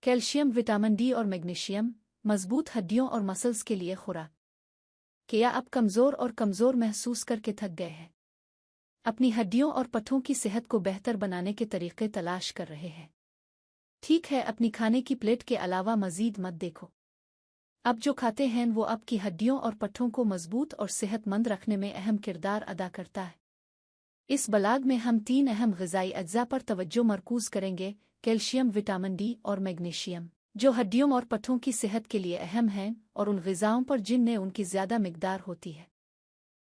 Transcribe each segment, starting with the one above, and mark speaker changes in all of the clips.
Speaker 1: Calcium, vitamin D और magnesium मजबूत हड्डियों और मसल्स के लिए खुराक। क्या आप कमज़ोर और कमज़ोर महसूस करके थक गए हैं? अपनी हड्डियों और पट्ठों की सेहत को बेहतर बनाने के तरीके तलाश कर रहे हैं? ठीक है, अपनी खाने की प्लेट के अलावा मज़ीद मत देखो। अब जो खाते हैं वो आपकी हड्डियों और पट्ठों को मजबूत और सेहतमंद रखने में अहम किरदार अदा करता है। इस ब्लॉग में हम 3 अहम ग़िज़ाई अज्जा पर तवज्जो मरकूज़ करेंगे: कैल्शियम, विटामिन डी और मैग्नीशियम, जो हड्डियों और पट्ठों की सेहत के लिए अहम हैं, और उन ग़िज़ाओं पर जिनमें उनकी ज़्यादा मिकदार होती है।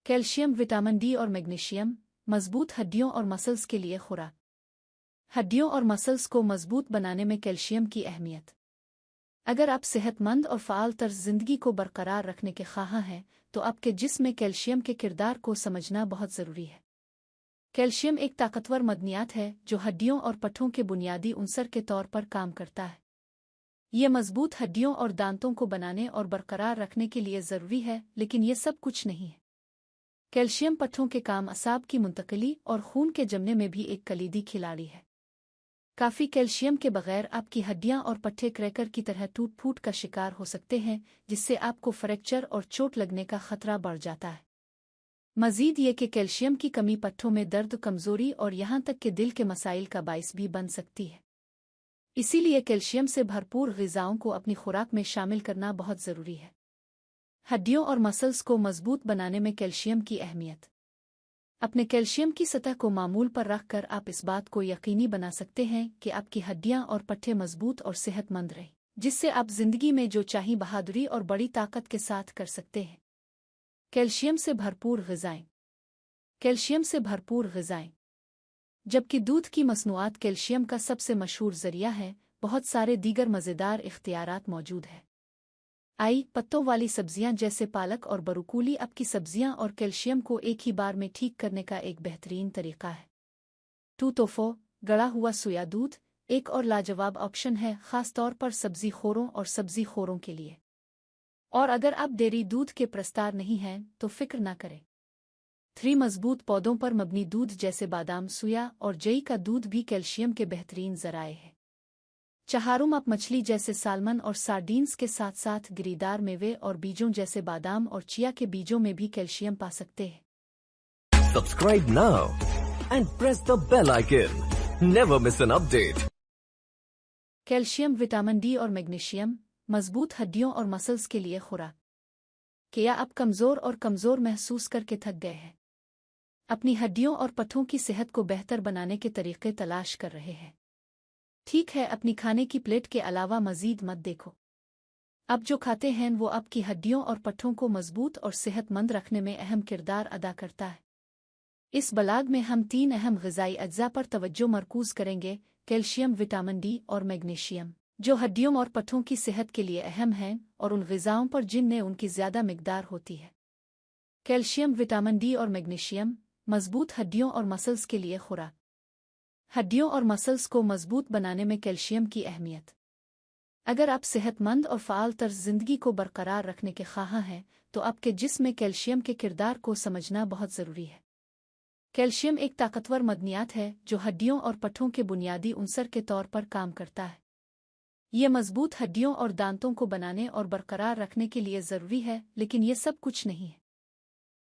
Speaker 1: कैल्शियम, विटामिन डी और मैग्नीशियम मजबूत हड्डियों और मसल्स के लिए खुराक। हड्डियों और मसल्स को मजबूत बनाने में कैल्शियम की अहमियत। अगर आप सेहतमंद और फ़ाल तर्ज ज़िंदगी को बरकरार रखने के ख्वाहां हैं, तो आपके जिस्म में कैल्शियम के किरदार को समझना बहुत ज़रूरी है। कैल्शियम एक ताकतवर मदनियात है जो हड्डियों और पट्ठों के बुनियादी उनसर के तौर पर काम करता है। ये मजबूत हड्डियों और दांतों को बनाने और बरकरार रखने के लिए ज़रूरी है, लेकिन ये सब कुछ नहीं है। कैल्शियम पट्ठों के काम, असाब की मुंतकिली और खून के जमने में भी एक कलीदी खिलाड़ी है। काफ़ी कैल्शियम के बगैर आपकी हड्डियां और पट्ठे क्रैकर की तरह टूट फूट का शिकार हो सकते हैं, जिससे आपको फ्रैक्चर और चोट लगने का खतरा बढ़ जाता है। मज़ीद ये कि कैल्शियम की कमी पट्ठों में दर्द, कमज़ोरी और यहाँ तक कि दिल के मसाइल का बाइस भी बन सकती है। इसीलिए कैल्शियम से भरपूर ग़िज़ाओं को अपनी खुराक में शामिल करना बहुत ज़रूरी है। हड्डियों और मसल्स को मजबूत बनाने में कैल्शियम की अहमियत। अपने कैल्शियम की सतह को मामूल पर रखकर आप इस बात को यकीनी बना सकते हैं कि आपकी हड्डियां और पट्ठे मजबूत और सेहतमंद रहें, जिससे आप जिंदगी में जो चाहें बहादुरी और बड़ी ताकत के साथ कर सकते हैं। कैल्शियम से भरपूर ग़िज़ाएं। कैल्शियम से भरपूर ग़िज़ाएं। जबकि दूध की मसनूआत कैल्शियम का सबसे मशहूर ज़रिया है, बहुत सारे दीगर मज़ेदार इख्तियारात मौजूद हैं। पत्तों वाली सब्जियां जैसे पालक और बरोकली आपकी सब्जियां और कैल्शियम को एक ही बार में ठीक करने का एक बेहतरीन तरीका है। टोफू, गड़ा हुआ सोया दूध एक और लाजवाब ऑप्शन है, ख़ास तौर पर सब्ज़ी खोरों और सब्ज़ी खोरों के लिए। और अगर आप डेयरी दूध के प्रस्तार नहीं हैं तो फ़िक्र ना करें। 3 मजबूत पौधों पर मबनी दूध जैसे बादाम, सोया और जई का दूध भी कैल्शियम के बेहतरीन ज़राए हैं। चहारुम, आप मछली जैसे सालमन और सार्डीन्स के साथ साथ गिरीदार मेवे और बीजों जैसे बादाम और चिया के बीजों में भी कैल्शियम पा सकते हैं।
Speaker 2: Subscribe now and press the bell icon. Never miss an update.
Speaker 1: Calcium, vitamin D और मैग्नीशियम मजबूत हड्डियों और मसल्स के लिए खुराक। क्या आप कमज़ोर और कमज़ोर महसूस करके थक गए हैं? अपनी हड्डियों और पट्ठों की सेहत को बेहतर बनाने के तरीके तलाश कर रहे हैं? ठीक है, अपनी खाने की प्लेट के अलावा मज़ीद मत देखो। अब जो खाते हैं वो आपकी हड्डियों और पट्ठों को मजबूत और सेहतमंद रखने में अहम किरदार अदा करता है। इस ब्लॉग में हम 3 अहम ग़िज़ाई अज्जा पर तवज्जो मरकूज़ करेंगे: कैल्शियम, विटामिन डी और मैग्नीशियम, जो हड्डियों और पट्ठों की सेहत के लिए अहम हैं, और उन ग़िज़ाओं पर जिनमें उनकी ज़्यादा मिकदार होती है। कैल्शियम, विटामिन डी और मैग्नीशियम मजबूत हड्डियों और मसल्स के लिए खुराक। हड्डियों और मसल्स को मजबूत बनाने में कैल्शियम की अहमियत। अगर आप सेहतमंद और फ़ाल तर्ज ज़िंदगी को बरकरार रखने के ख्वाहां हैं, तो आपके जिस्म में कैल्शियम के किरदार को समझना बहुत ज़रूरी है। कैल्शियम एक ताकतवर मदनियात है जो हड्डियों और पट्ठों के बुनियादी उनसर के तौर पर काम करता है। ये मजबूत हड्डियों और दांतों को बनाने और बरकरार रखने के लिए ज़रूरी है, लेकिन ये सब कुछ नहीं है।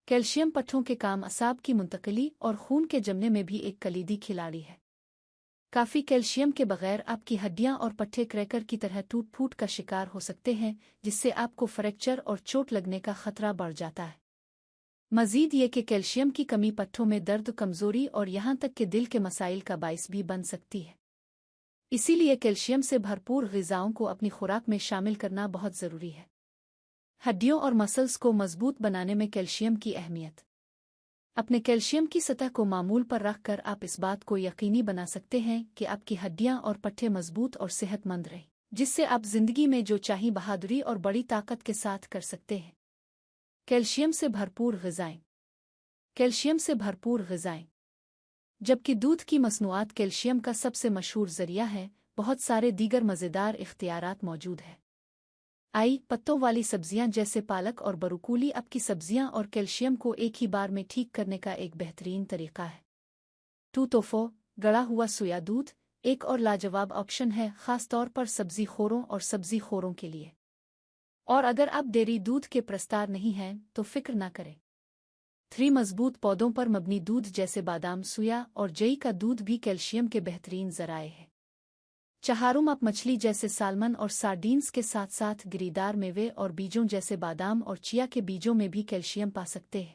Speaker 1: कैल्शियम पट्ठों के काम, असाब की मुंतकिली और खून के जमने में भी एक कलीदी खिलाड़ी है। काफ़ी कैल्शियम के बगैर आपकी हड्डियां और पट्ठे क्रैकर की तरह टूट फूट का शिकार हो सकते हैं, जिससे आपको फ्रैक्चर और चोट लगने का खतरा बढ़ जाता है। मज़ीद ये कि कैल्शियम की कमी पट्ठों में दर्द, कमज़ोरी और यहाँ तक कि दिल के मसाइल का बाइस भी बन सकती है। इसीलिए कैल्शियम से भरपूर ग़िज़ाओं को अपनी खुराक में शामिल करना बहुत ज़रूरी है। हड्डियों और मसल्स को मजबूत बनाने में कैल्शियम की अहमियत। अपने कैल्शियम की सतह को मामूल पर रखकर आप इस बात को यकीनी बना सकते हैं कि आपकी हड्डियां और पट्ठे मजबूत और सेहतमंद रहें, जिससे आप जिंदगी में जो चाहें बहादुरी और बड़ी ताकत के साथ कर सकते हैं। कैल्शियम से भरपूर ग़िज़ाएं। कैल्शियम से भरपूर ग़िज़ाएं। जबकि दूध की मसनूआत कैल्शियम का सबसे मशहूर ज़रिया है, बहुत सारे दीगर मज़ेदार इख्तियारात मौजूद हैं। पत्तों वाली सब्जियां जैसे पालक और बरोकली आपकी सब्जियां और कैल्शियम को एक ही बार में ठीक करने का एक बेहतरीन तरीका है। टोफू, गड़ा हुआ सोया दूध ایک اور لاجواب آپشن ہے، خاص طور پر سبزی خوروں اور سبزی خوروں کے لیے۔ اور اگر آپ ڈیری دودھ کے پرستار نہیں ہیں تو فکر نہ کریں۔ 3 مضبوط پودوں پر مبنی دودھ جیسے بادام، سویا اور جئی کا دودھ بھی کیلشیم کے بہترین ذرائع ہے۔ چہارم آپ مچھلی جیسے سالمن اور سارڈینز کے ساتھ ساتھ گری دار میوے اور بیجوں جیسے بادام اور چیا کے بیجوں میں بھی کیلشیم پا سکتے ہیں۔